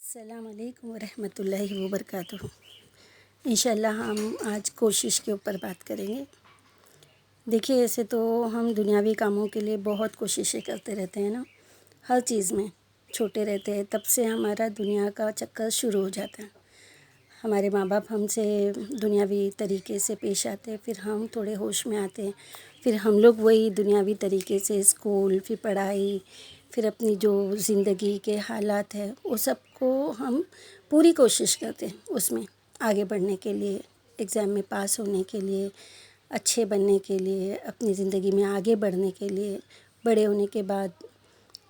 السلام علیکم ورحمۃ اللہ وبرکاتہ۔ انشاءاللہ ہم آج کوشش کے اوپر بات کریں گے۔ دیکھیے، ایسے تو ہم دنیاوی کاموں کے لیے بہت کوششیں کرتے رہتے ہیں نا، ہر چیز میں چھوٹے رہتے ہیں تب سے ہمارا دنیا کا چکر شروع ہو جاتا ہے۔ ہمارے ماں باپ ہم سے دنیاوی طریقے سے پیش آتے ہیں، پھر ہم تھوڑے ہوش میں آتے ہیں، پھر ہم لوگ وہی دنیاوی طریقے سے اسکول، پھر پڑھائی، پھر اپنی جو زندگی کے حالات ہیں وہ سب کو ہم پوری کوشش کرتے ہیں اس میں آگے بڑھنے کے لیے، ایگزام میں پاس ہونے کے لیے، اچھے بننے کے لیے، اپنی زندگی میں آگے بڑھنے کے لیے، بڑے ہونے کے بعد،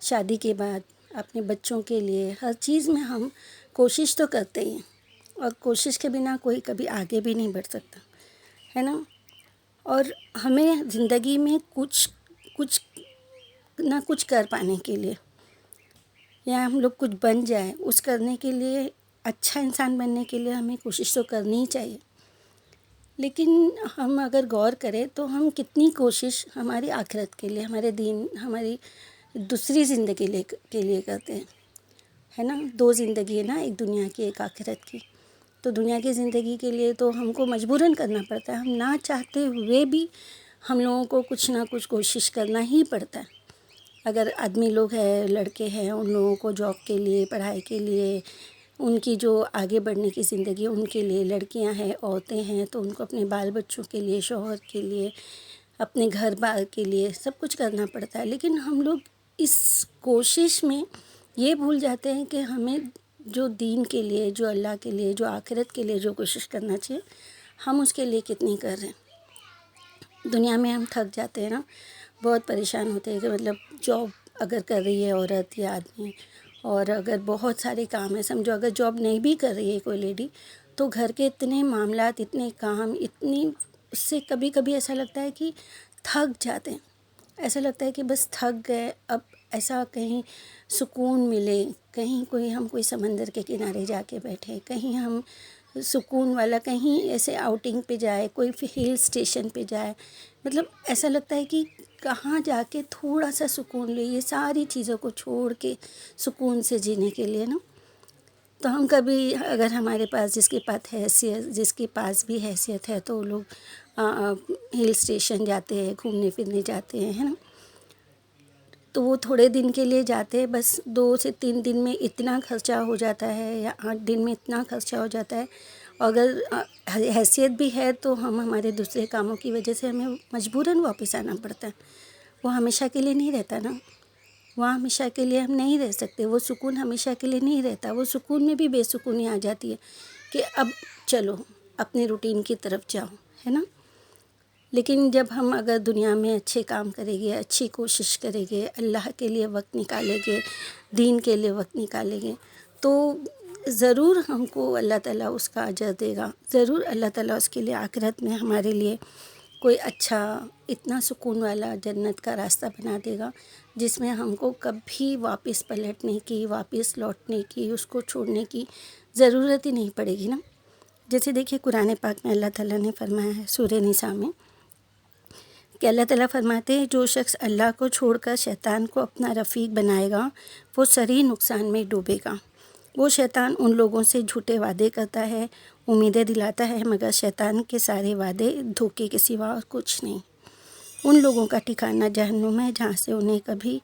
شادی کے بعد، اپنے بچوں کے لیے، ہر چیز میں ہم کوشش تو کرتے ہی ہیں، اور کوشش کے بنا کوئی کبھی آگے بھی نہیں بڑھ سکتا ہے نا۔ اور ہمیں زندگی میں کچھ نہ کچھ کر پانے کے لیے، یا ہم لوگ کچھ بن جائیں، اس کرنے کے لیے، اچھا انسان بننے کے لیے ہمیں کوشش تو کرنی ہی چاہیے۔ لیکن ہم اگر غور کریں تو ہم کتنی کوشش ہماری آخرت کے لیے، ہمارے دین، ہماری دوسری زندگی کے لیے کرتے ہیں، ہے نا۔ دو زندگی ہے نا، ایک دنیا کی ایک آخرت کی۔ تو دنیا کی زندگی کے لیے تو ہم کو مجبوراً کرنا پڑتا ہے، ہم نہ چاہتے ہوئے بھی ہم لوگوں کو کچھ نہ کچھ کوشش کرنا ہی پڑتا ہے۔ اگر آدمی لوگ ہیں، لڑکے ہیں، ان لوگوں کو جاب کے لیے، پڑھائی کے لیے، ان کی جو آگے بڑھنے کی زندگی ان کے لیے، لڑکیاں ہیں، عورتیں ہیں، تو ان کو اپنے بال بچوں کے لیے، شوہر کے لیے، اپنے گھر بار کے لیے سب کچھ کرنا پڑتا ہے۔ لیکن ہم لوگ اس کوشش میں یہ بھول جاتے ہیں کہ ہمیں جو دین کے لیے، جو اللہ کے لیے، جو آخرت کے لیے جو کوشش کرنا چاہیے، ہم اس کے لیے کتنی کر رہے ہیں۔ دنیا میں ہم تھک جاتے ہیں نا، بہت پریشان ہوتے ہیں کہ مطلب جاب اگر کر رہی ہے عورت یا آدمی، اور اگر بہت سارے کام ہیں، سمجھو اگر جاب نہیں بھی کر رہی ہے کوئی لیڈی، تو گھر کے اتنے معاملات، اتنے کام، اس سے کبھی کبھی ایسا لگتا ہے کہ تھک جاتے ہیں، ایسا لگتا ہے کہ بس تھک گئے، اب ایسا کہیں سکون ملے، کہیں کوئی سمندر کے کنارے جا کے بیٹھے، کہیں ہم سکون والا، کہیں ایسے آؤٹنگ پہ جائے، کوئی ہل اسٹیشن پہ جائے، مطلب ایسا لگتا ہے کہ کہاں جا کے تھوڑا سا سکون لے، یہ ساری چیزوں کو چھوڑ کے سکون سے جینے کے لیے نا۔ تو ہم کبھی، اگر ہمارے پاس جس کے پاس بھی حیثیت ہے، تو وہ لوگ ہل اسٹیشن جاتے ہیں، گھومنے پھرنے جاتے ہیں، ہے نا۔ تو وہ تھوڑے دن کے لیے جاتے ہیں، بس 2 سے 3 دن میں اتنا خرچہ ہو جاتا ہے، یا 8 دن میں اتنا خرچہ ہو جاتا ہے۔ اگر حیثیت بھی ہے تو ہمارے دوسرے کاموں کی وجہ سے ہمیں مجبوراً واپس آنا پڑتا ہے۔ وہ ہمیشہ کے لیے نہیں رہتا نا، وہاں ہمیشہ کے لیے ہم نہیں رہ سکتے، وہ سکون ہمیشہ کے لیے نہیں رہتا، وہ سکون میں بھی بے سکونی آ جاتی ہے کہ اب چلو اپنے روٹین کی طرف جاؤ، ہے نا۔ لیکن جب ہم اگر دنیا میں اچھے کام کریں گے، اچھی کوشش کریں گے، اللہ کے لیے وقت نکالیں گے، دین کے لیے وقت نکالیں گے، تو ضرور ہم کو اللہ تعالیٰ اس کا اجر دے گا، ضرور اللہ تعالیٰ اس کے لیے آخرت میں ہمارے لیے کوئی اچھا، اتنا سکون والا جنت کا راستہ بنا دے گا، جس میں ہم کو کبھی واپس پلٹنے کی، واپس لوٹنے کی، اس کو چھوڑنے کی ضرورت ہی نہیں پڑے گی نا۔ جیسے دیکھیے، قرآن پاک میں اللہ تعالیٰ نے فرمایا ہے سورہ نساء میں کہ اللہ تعالیٰ فرماتے ہیں، جو شخص اللہ کو چھوڑ کر شیطان کو اپنا رفیق بنائے گا، وہ صریح نقصان میں ڈوبے گا۔ وہ شیطان ان لوگوں سے جھوٹے وعدے کرتا ہے، امیدیں دلاتا ہے، مگر شیطان کے سارے وعدے دھوکے کے سوا اور کچھ نہیں۔ ان لوگوں کا ٹھکانہ جہنم ہے، جہاں سے انہیں کبھی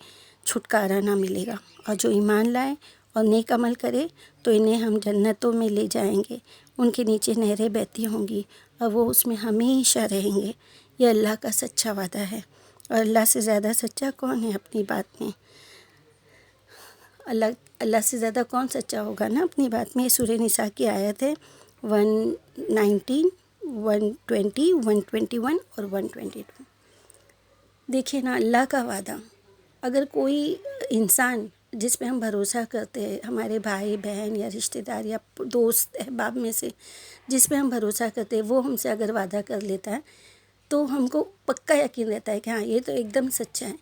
چھٹکارا نہ ملے گا۔ اور جو ایمان لائے اور نیک عمل کرے تو انہیں ہم جنتوں میں لے جائیں گے، ان کے نیچے نہریں بہتی ہوں گی، اور وہ اس میں ہمیشہ رہیں گے۔ یہ اللہ کا سچا وعدہ ہے، اور اللہ سے زیادہ سچا کون ہے اپنی بات میں؟ اللہ سے زیادہ کون سچا ہوگا نا اپنی بات میں۔ سورہ نساء کی آیت ہے 119، 120، 121 اور 122۔ دیکھیے نا، اللہ کا وعدہ، اگر کوئی انسان جس پہ ہم بھروسہ کرتے ہیں، ہمارے بھائی بہن یا رشتہ دار یا دوست احباب میں سے جس پہ ہم بھروسہ کرتے ہیں، وہ ہم سے اگر وعدہ کر لیتا ہے تو ہم کو پکا یقین رہتا ہے کہ ہاں، یہ تو ایک دم سچا ہے،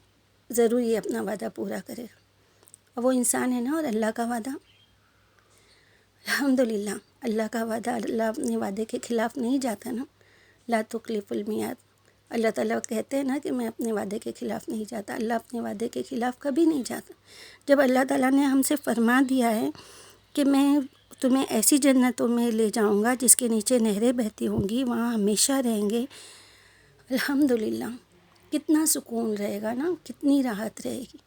ضرور یہ اپنا وعدہ پورا کرے گا۔ اور وہ انسان ہے نا، اور اللہ کا وعدہ، الحمدللہ، اللہ کا وعدہ، اللہ اپنے وعدے کے خلاف نہیں جاتا نا۔ لا تخلف المیعاد، اللہ تعالیٰ کہتے ہیں نا کہ میں اپنے وعدے کے خلاف نہیں جاتا، اللہ اپنے وعدے کے خلاف کبھی نہیں جاتا۔ جب اللہ تعالیٰ نے ہم سے فرما دیا ہے کہ میں تمہیں ایسی جنتوں میں لے جاؤں گا جس کے نیچے نہریں بہتی ہوں گی، وہاں ہمیشہ رہیں گے۔ الحمدللہ، کتنا سکون رہے گا نا، کتنی راحت رہے گی۔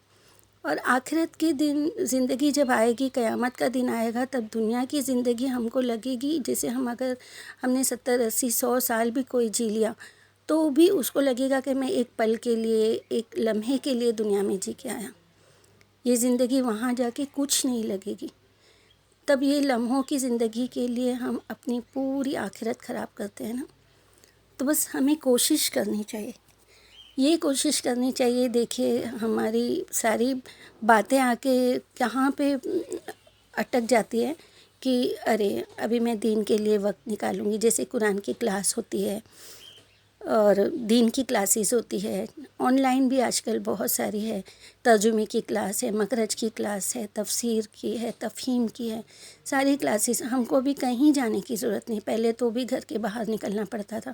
اور آخرت کے دن زندگی جب آئے گی، قیامت کا دن آئے گا، تب دنیا کی زندگی ہم کو لگے گی جیسے اگر ہم نے 70 80 100 سال بھی کوئی جی لیا تو بھی اس کو لگے گا کہ میں ایک پل کے لیے، ایک لمحے کے لیے دنیا میں جی کے آیا۔ یہ زندگی وہاں جا کے کچھ نہیں لگے گی۔ تب یہ لمحوں کی زندگی کے لیے ہم اپنی پوری آخرت خراب کرتے ہیں نا۔ تو بس ہمیں کوشش کرنی چاہیے، یہ کوشش کرنی چاہیے۔ دیکھیے ہماری ساری باتیں آ کے کہاں پہ اٹک جاتی ہے کہ ارے ابھی میں دین کے لیے وقت نکالوں گی، جیسے قرآن کی کلاس ہوتی ہے اور دین کی کلاسز ہوتی ہے، آن لائن بھی آج کل بہت ساری ہے، ترجمے کی کلاس ہے، مخرج کی کلاس ہے، تفسیر کی ہے، تفہیم کی ہے، ساری کلاسز۔ ہم کو بھی کہیں جانے کی ضرورت نہیں، پہلے تو بھی گھر کے باہر نکلنا پڑتا تھا،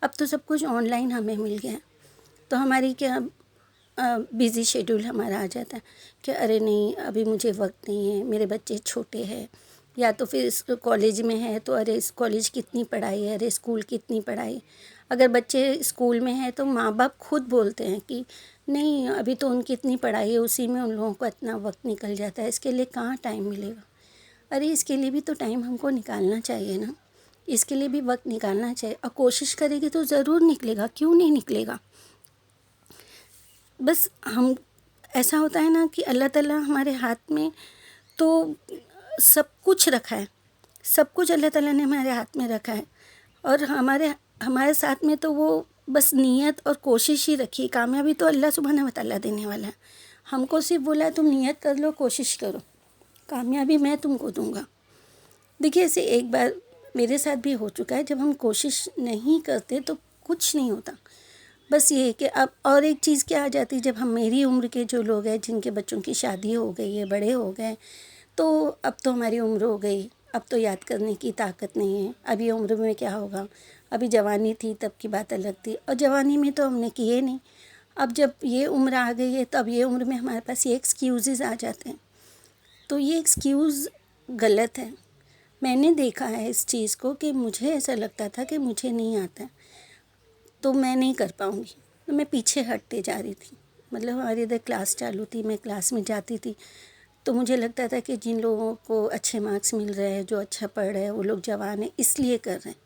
اب تو سب کچھ آن لائن ہمیں مل گیا ہے۔ تو ہماری کیا بیزی شیڈول ہمارا آ جاتا ہے کہ ارے نہیں ابھی مجھے وقت نہیں ہے، میرے بچے چھوٹے ہیں، یا تو پھر اس کالج میں ہے تو ارے اس کالج کی اتنی پڑھائی ہے، ارے اسکول کی اتنی پڑھائی۔ اگر بچے اسکول میں ہیں تو ماں باپ خود بولتے ہیں کہ نہیں ابھی تو ان کی اتنی پڑھائی ہے، اسی میں ان لوگوں کو اتنا وقت نکل جاتا ہے، اس کے لیے کہاں ٹائم ملے گا۔ ارے اس کے لیے بھی تو ٹائم ہم کو نکالنا چاہیے نا، اس کے لیے بھی وقت نکالنا چاہیے، اور کوشش کرے گی تو ضرور نکلے گا، کیوں نہیں نکلے گا۔ بس ہم ایسا ہوتا ہے نا کہ اللہ تعالیٰ ہمارے ہاتھ میں تو سب کچھ رکھا ہے، سب کچھ اللہ تعالیٰ نے ہمارے ہاتھ میں رکھا ہے، اور ہمارے ساتھ میں تو وہ بس نیت اور کوشش ہی رکھی۔ کامیابی تو اللہ سبحانہ و تعالیٰ دینے والا ہے، ہم کو صرف بولا ہے تم نیت کر لو، کوشش کرو، کامیابی میں تم کو دوں گا۔ دیکھیے ایسے ایک بار میرے ساتھ بھی ہو چکا ہے، جب ہم کوشش نہیں کرتے تو کچھ نہیں ہوتا۔ بس یہ کہ اب اور ایک چیز کیا آ جاتی، جب ہم میری عمر کے جو لوگ ہیں جن کے بچوں کی شادی ہو گئی ہے، بڑے ہو گئے، تو اب تو ہماری عمر ہو گئی، اب تو یاد کرنے کی طاقت نہیں ہے، اب یہ عمر میں کیا ہوگا، ابھی جوانی تھی تب کی بات الگ تھی، اور جوانی میں تو ہم نے کیے نہیں، اب جب یہ عمر آ گئی ہے تو اب یہ عمر میں ہمارے پاس یہ ایکسکیوزز آ جاتے ہیں۔ تو یہ ایکسکیوز غلط ہے۔ میں نے دیکھا ہے اس چیز کو کہ مجھے ایسا لگتا تھا کہ مجھے نہیں آتا ہے تو میں نہیں کر پاؤں گی، تو میں پیچھے ہٹتے جا رہی تھی۔ مطلب ہماری ادھر کلاس چالو تھی، میں کلاس میں جاتی تھی تو مجھے لگتا تھا کہ جن لوگوں کو اچھے مارکس مل رہے ہیں، جو اچھا پڑھ رہے ہیں، وہ لوگ جوان ہیں اس لیے کر رہے ہیں،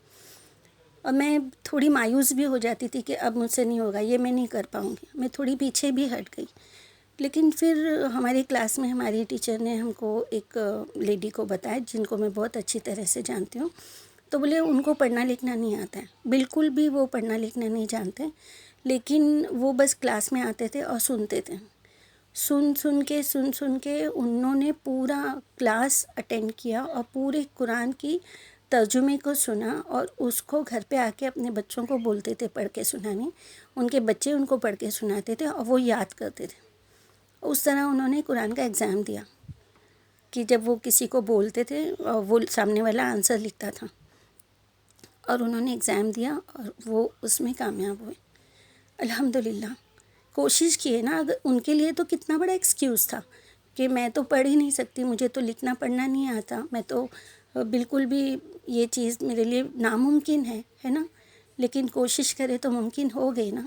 اور میں تھوڑی مایوس بھی ہو جاتی تھی کہ اب مجھ سے نہیں ہوگا، یہ میں نہیں کر پاؤں گی، میں تھوڑی پیچھے بھی ہٹ گئی۔ لیکن پھر ہماری کلاس میں ہماری ٹیچر نے ہم کو ایک لیڈی کو بتایا جن کو میں بہت اچھی طرح سے جانتی ہوں، تو بولے ان کو پڑھنا لکھنا نہیں آتا ہے، بالکل بھی وہ پڑھنا لکھنا نہیں جانتے، لیکن وہ بس کلاس میں آتے تھے اور سنتے تھے، سن کے انہوں نے پورا کلاس اٹینڈ کیا اور پورے قرآن کی ترجمے کو سنا، اور اس کو گھر پہ آ کے اپنے بچوں کو بولتے تھے پڑھ کے سنانے، ان کے بچے ان کو پڑھ کے سناتے تھے اور وہ یاد کرتے تھے۔ اس طرح انہوں نے قرآن کا ایگزام دیا کہ جب وہ کسی کو بولتے تھے اور وہ سامنے والا آنسر لکھتا تھا، اور انہوں نے ایگزام دیا اور وہ اس میں کامیاب ہوئے۔ الحمدللہ کوشش کی ہے نا، اگر ان کے لیے تو کتنا بڑا ایکسکیوز تھا کہ میں تو پڑھ ہی نہیں سکتی، مجھے تو لکھنا پڑھنا نہیں آتا، میں تو بالکل بھی یہ چیز میرے لیے ناممکن ہے نا، لیکن کوشش کرے تو ممکن ہو گئی نا۔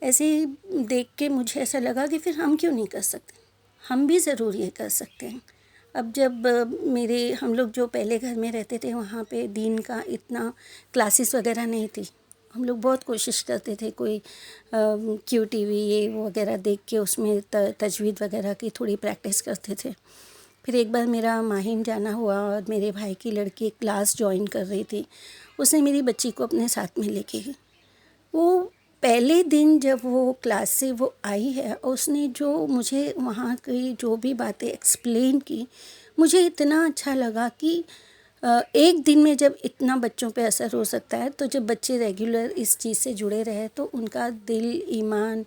ایسے ہی دیکھ کے مجھے ایسا لگا کہ پھر ہم کیوں نہیں کر سکتے، ہم بھی ضرور یہ کر سکتے ہیں۔ اب جب ہم لوگ جو پہلے گھر میں رہتے تھے وہاں پہ دین کا اتنا کلاسز وغیرہ نہیں تھی، ہم لوگ بہت کوشش کرتے تھے، کوئی کیو ٹی وی یہ وہ وغیرہ دیکھ کے اس میں تجوید وغیرہ کی تھوڑی پریکٹس کرتے تھے۔ پھر ایک بار میرا ماہم جانا ہوا اور میرے بھائی کی لڑکی کلاس جوائن کر رہی تھی، اس نے میری بچی کو اپنے ساتھ میں لے کے گئی۔ وہ پہلے دن جب وہ کلاس سے وہ آئی ہے، اس نے جو مجھے وہاں کی جو بھی باتیں ایکسپلین کی، مجھے اتنا اچھا لگا کہ ایک دن میں جب اتنا بچوں پہ اثر ہو سکتا ہے، تو جب بچے ریگولر اس چیز سے جڑے رہے تو ان کا دل، ایمان،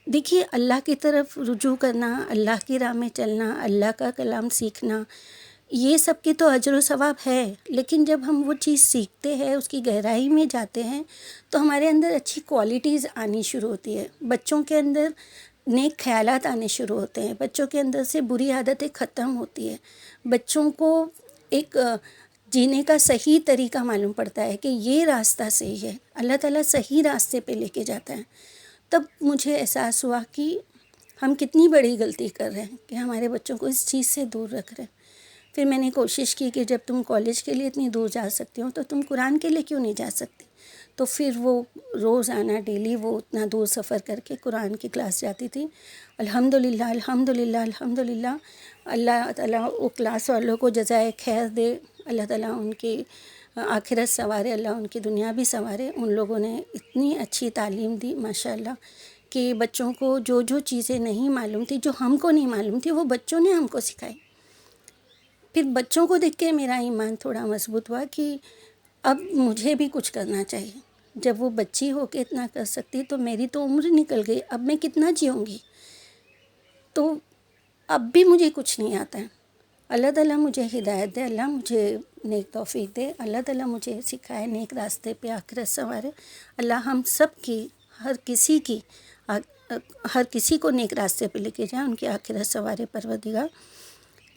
دیکھیے اللہ کی طرف رجوع کرنا، اللہ کی راہ میں چلنا، اللہ کا کلام سیکھنا، یہ سب کے تو اجر و ثواب ہے، لیکن جب ہم وہ چیز سیکھتے ہیں، اس کی گہرائی میں جاتے ہیں، تو ہمارے اندر اچھی کوالٹیز آنی شروع ہوتی ہے۔ بچوں کے اندر نیک خیالات آنے شروع ہوتے ہیں، بچوں کے اندر سے بری عادتیں ختم ہوتی ہے، بچوں کو ایک جینے کا صحیح طریقہ معلوم پڑتا ہے کہ یہ راستہ صحیح ہے، اللہ تعالیٰ صحیح راستے پہ لے کے جاتا ہے۔ تب مجھے احساس ہوا کہ ہم کتنی بڑی غلطی کر رہے ہیں کہ ہمارے بچوں کو اس چیز سے دور رکھ رہے ہیں۔ پھر میں نے کوشش کی کہ جب تم کالج کے لیے اتنی دور جا سکتی ہو تو تم قرآن کے لیے کیوں نہیں جا سکتی؟ تو پھر وہ روزانہ ڈیلی وہ اتنا دور سفر کر کے قرآن کی کلاس جاتی تھی۔ الحمدللہ الحمدللہ الحمدللہ، اللہ تعالیٰ وہ کلاس والوں کو جزائے خیر دے، اللہ تعالیٰ ان کی آخرت سنوارے، اللہ ان کی دنیا بھی سنوارے۔ ان لوگوں نے اتنی اچھی تعلیم دی ماشاءاللہ کہ بچوں کو جو جو چیزیں نہیں معلوم تھی، جو ہم کو نہیں معلوم تھی، وہ بچوں نے ہم کو سکھائی۔ پھر بچوں کو دیکھ کے میرا ایمان تھوڑا مضبوط ہوا کہ اب مجھے بھی کچھ کرنا چاہیے۔ جب وہ بچی ہو کے اتنا کر سکتی تو میری تو عمر نکل گئی، اب میں کتنا جیوں گی؟ تو اب بھی مجھے کچھ نہیں آتا ہے۔ اللہ تعالیٰ مجھے ہدایت دے، اللہ مجھے نیک توفیق دے، اللہ تعالیٰ مجھے سکھائے، نیک راستے پہ آخرت سنوارے۔ اللہ ہم سب کی، ہر کسی کو نیک راستے پہ لے کے جائے، ان کی آخرت سنوارے پروردگار۔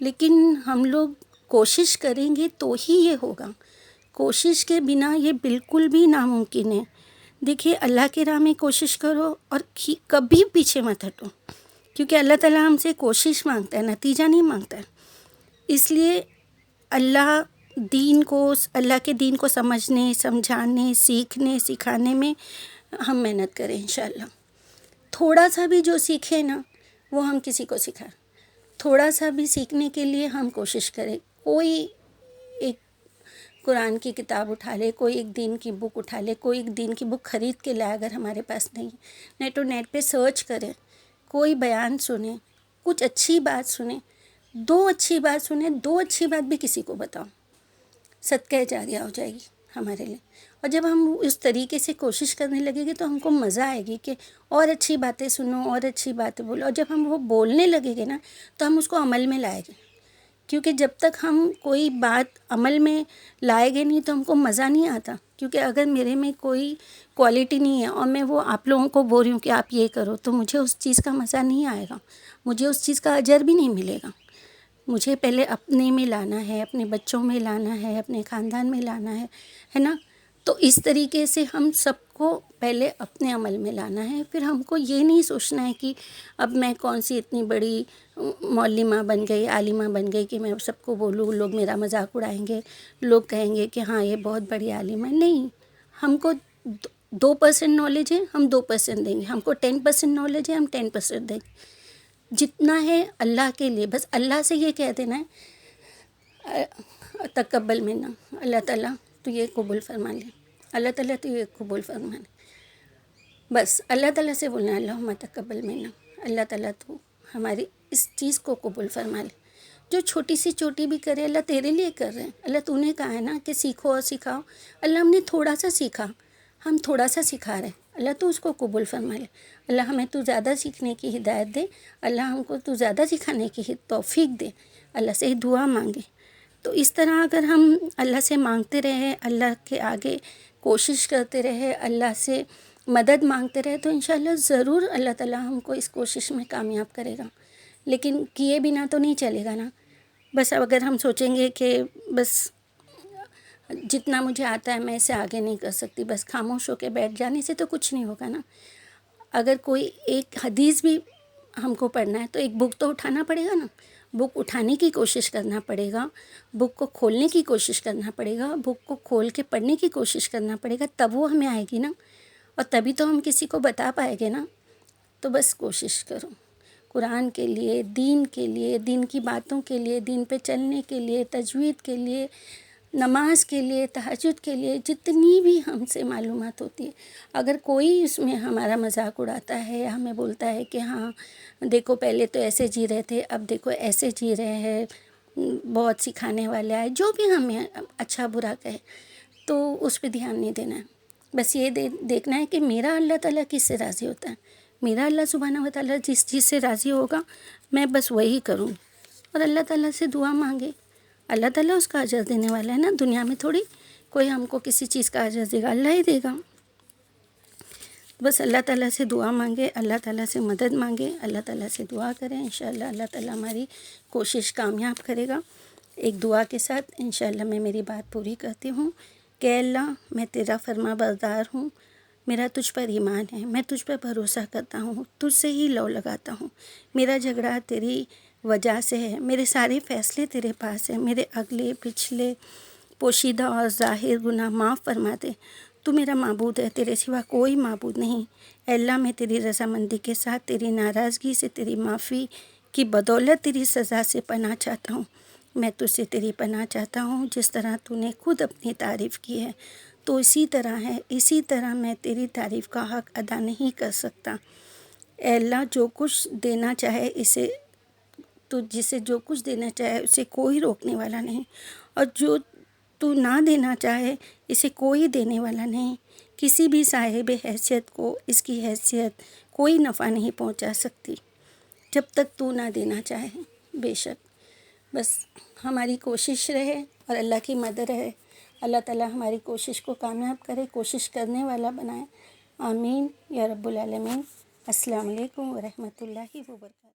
لیکن ہم لوگ کوشش کریں گے تو ہی یہ ہوگا، کوشش کے بنا یہ بالکل بھی ناممکن ہے۔ دیکھیے، اللہ کے راہ میں کوشش کرو اور کبھی پیچھے مت ہٹو، کیونکہ اللہ تعالیٰ ہم سے کوشش مانگتا ہے، نتیجہ نہیں مانگتا ہے۔ اس لیے اللہ کے دین کو سمجھنے، سمجھانے، سیکھنے، سکھانے میں ہم محنت کریں انشاءاللہ۔ تھوڑا سا بھی جو سیکھے نا وہ ہم کسی کو سکھائیں، تھوڑا سا بھی سیکھنے کے لیے ہم کوشش کریں۔ کوئی ایک قرآن کی کتاب اٹھا لے، کوئی ایک دین کی بک اٹھا لے، کوئی ایک دین کی بک خرید کے لائے اگر ہمارے پاس نہیں ہے، نیٹ پہ سرچ کریں، کوئی بیان سنیں، کچھ اچھی بات سنیں، 2 اچھی بات سنیں، 2 اچھی بات بھی کسی کو بتاؤ، صدقہ جاریہ ہو جائے گی ہمارے لیے۔ اور جب ہم اس طریقے سے کوشش کرنے لگیں گے تو ہم کو مزہ آئے گی کہ اور اچھی باتیں سنو، اور اچھی باتیں بولو، اور جب ہم وہ بولنے لگیں گے نا تو ہم اس کو عمل میں لائیں گے، کیونکہ جب تک ہم کوئی بات عمل میں لائے گے نہیں تو ہم کو مزہ نہیں آتا۔ کیونکہ اگر میرے میں کوئی کوالٹی نہیں ہے اور میں وہ آپ لوگوں کو بول رہی ہوں کہ آپ یہ کرو، تو مجھے اس چیز کا مزہ نہیں آئے گا، مجھے اس چیز کا اجر بھی نہیں ملے گا۔ مجھے پہلے اپنے میں لانا ہے، اپنے بچوں میں لانا ہے، اپنے خاندان میں لانا ہے نا؟ تو اس طریقے سے ہم سب کو پہلے اپنے عمل میں لانا ہے۔ پھر ہم کو یہ نہیں سوچنا ہے کہ اب میں کون سی اتنی بڑی معلمہ بن گئی، عالمہ بن گئی کہ میں سب کو بولوں، لوگ میرا مذاق اڑائیں گے، لوگ کہیں گے کہ ہاں یہ بہت بڑی عالم ہے۔ نہیں، ہم کو 2% نالج ہے، ہم 2% دیں گے، ہم کو 10% نالج ہے، ہم 10% دیں گے۔ جتنا ہے اللہ کے لیے، بس اللہ سے یہ کہہ دینا ہے تقبل منا، اللہ تعالیٰ تو یہ قبول فرما لے، اللہ تعالیٰ تو یہ قبول فرما لے، بس اللہ تعالیٰ سے بولنا ہے اللہم تقبل منا، اللہ تعالیٰ تو ہماری اس چیز کو قبول فرما لے۔ جو چھوٹی سی چوٹی بھی کرے اللہ تیرے لیے کر رہے ہیں، اللہ تو نے کہا ہے نا کہ سیکھو اور سکھاؤ، اللہ ہم نے تھوڑا سا سیکھا، ہم تھوڑا سا سکھا رہے ہیں، اللہ تو اس کو قبول فرما لے، اللہ ہمیں تو زیادہ سیکھنے کی ہدایت دے، اللہ ہم کو تو زیادہ سکھانے کی توفیق دے، اللہ سے دعا مانگے۔ تو اس طرح اگر ہم اللہ سے مانگتے رہے، اللہ کے آگے کوشش کرتے رہے، اللہ سے مدد مانگتے رہے، تو انشاءاللہ ضرور اللہ تعالیٰ ہم کو اس کوشش میں کامیاب کرے گا۔ لیکن کیے بنا تو نہیں چلے گا نا۔ بس اب اگر ہم سوچیں گے کہ بس جتنا مجھے آتا ہے میں اسے آگے نہیں کر سکتی، بس خاموش ہو کے بیٹھ جانے سے تو کچھ نہیں ہوگا نا۔ اگر کوئی ایک حدیث بھی ہم کو پڑھنا ہے تو ایک بک تو اٹھانا پڑے گا نا، بک اٹھانے کی کوشش کرنا پڑے گا، بک کو کھولنے کی کوشش کرنا پڑے گا، بک کو کھول کے پڑھنے کی کوشش کرنا پڑے گا، تب وہ ہمیں آئے گی نا، اور تبھی تو ہم کسی کو بتا پائیں گے نا۔ تو بس کوشش کرو قرآن کے لیے، دین کی باتوں کے لیے، دین پہ چلنے کے لیے، تجوید کے لیے، نماز کے لیے، تہجد کے لیے، جتنی بھی ہم سے معلومات ہوتی ہے، اگر کوئی اس میں ہمارا مذاق اڑاتا ہے یا ہمیں بولتا ہے کہ ہاں دیکھو پہلے تو ایسے جی رہے تھے، اب دیکھو ایسے جی رہے ہیں، بہت سکھانے والے آئے، جو بھی ہمیں اچھا برا کہے، تو اس پہ دھیان نہیں دینا ہے۔ بس یہ دیکھنا ہے کہ میرا اللہ تعالیٰ کس سے راضی ہوتا ہے، میرا اللہ سبحانہ و تعالیٰ جس چیز سے راضی ہوگا میں بس وہی کروں، اور اللہ تعالیٰ سے دعا مانگے، اللہ تعالیٰ اس کا اجر دینے والا ہے نا، دنیا میں تھوڑی کوئی ہم کو کسی چیز کا اجر دے گا، اللہ ہی دے گا۔ بس اللہ تعالیٰ سے دعا مانگے، اللہ تعالیٰ سے مدد مانگے، اللہ تعالیٰ سے دعا کریں، انشاءاللہ اللہ تعالیٰ ہماری کوشش کامیاب کرے گا۔ ایک دعا کے ساتھ انشاءاللہ میں میری بات پوری کرتی ہوں کہ اللہ میں تیرا فرما بردار ہوں، میرا تجھ پر ایمان ہے، میں تجھ پر بھروسہ کرتا ہوں، تجھ سے ہی لو لگاتا ہوں، میرا جھگڑا تیری وجہ سے ہے، میرے سارے فیصلے تیرے پاس ہیں، میرے اگلے پچھلے پوشیدہ اور ظاہر گناہ معاف فرما دے۔ تو میرا معبود ہے، تیرے سوا کوئی معبود نہیں۔ اے اللہ میں تیری رضامندی کے ساتھ تیری ناراضگی سے، تیری معافی کی بدولت تیری سزا سے پناہ چاہتا ہوں۔ میں تجھ سے تیری پناہ چاہتا ہوں، جس طرح تو نے خود اپنی تعریف کی ہے تو اسی طرح ہے، اسی طرح میں تیری تعریف کا حق ادا نہیں کر سکتا۔ اے اللہ جو کچھ دینا چاہے اسے تو جسے جو کچھ دینا چاہے اسے کوئی روکنے والا نہیں، اور جو تو نہ دینا چاہے اسے کوئی دینے والا نہیں۔ کسی بھی صاحب حیثیت کو اس کی حیثیت کوئی نفع نہیں پہنچا سکتی جب تک تو نہ دینا چاہے۔ بے شک بس ہماری کوشش رہے اور اللہ کی مدد رہے، اللہ تعالیٰ ہماری کوشش کو کامیاب کرے، کوشش کرنے والا بنائے۔ آمین یا رب العالمین۔ السلام علیکم ورحمۃ اللہ وبرکاتہ۔